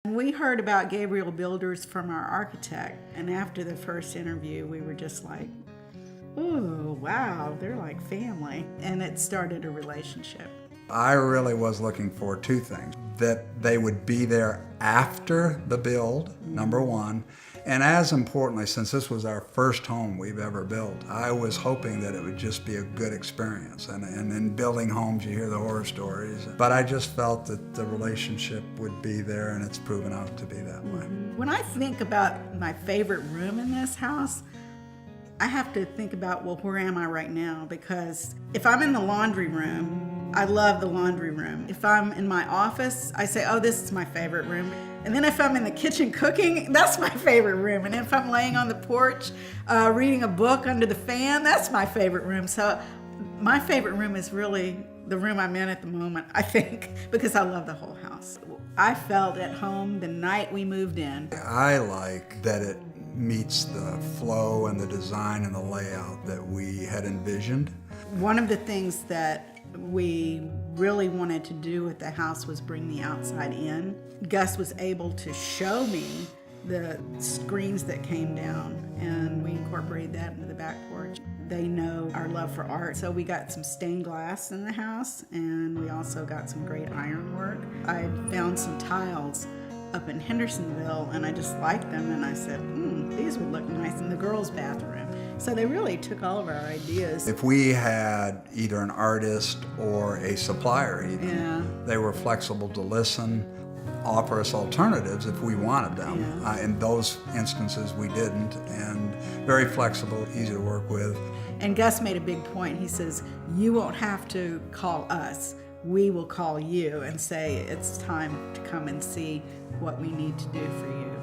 We heard about Gabriel Builders from our architect, and after the first interview, we were just like, ooh, wow, they're like family. And it started a relationship. I really was looking for two things. That they would be there after the build, number one, and as importantly, since this was our first home we've ever built, I was hoping that it would just be a good experience. And in building homes, you hear the horror stories. But I just felt that the relationship would be there, and it's proven out to be that way. When I think about my favorite room in this house, I have to think about, well, where am I right now? Because if I'm in the laundry room, I love the laundry room. If I'm in my office, I say, oh, this is my favorite room. And then if I'm in the kitchen cooking, that's my favorite room. And if I'm laying on the porch, reading a book under the fan, that's my favorite room. So my favorite room is really the room I'm in at the moment, I think, because I love the whole house. I felt at home the night we moved in. I like that it meets the flow and the design and the layout that we had envisioned. One of the things that we really wanted to do with the house was bring the outside in. Gus was able to show me the screens that came down, and we incorporated that into the back porch. They know our love for art, so we got some stained glass in the house, and we also got some great ironwork. I found some tiles up in Hendersonville, and I just liked them, and I said, these would look nice in the girls' bathroom. So they really took all of our ideas. If we had either an artist or a supplier even, they were flexible to listen, offer us alternatives if we wanted them. In those instances we didn't, and very flexible, easy to work with. And Gus made a big point. He says, you won't have to call us. We will call you and say it's time to come and see what we need to do for you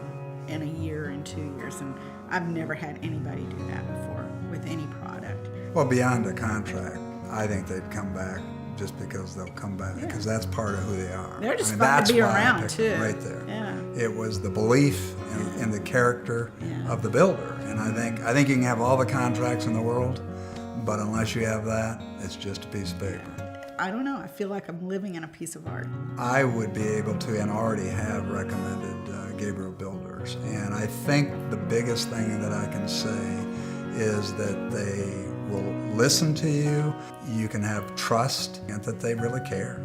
in a year and 2 years. And I've never had anybody do that before with any product. Well, beyond a contract, I think they'd come back just because they'll come back, because that's part of who they are. They're just fun to be around, too. Right there. It was the belief in the character of the builder. And I think you can have all the contracts in the world, but unless you have that, it's just a piece of paper. I don't know, I feel like I'm living in a piece of art. I would be able to, and already have recommended Gabriel Builders. And I think the biggest thing that I can say is that they will listen to you, you can have trust, and that they really care.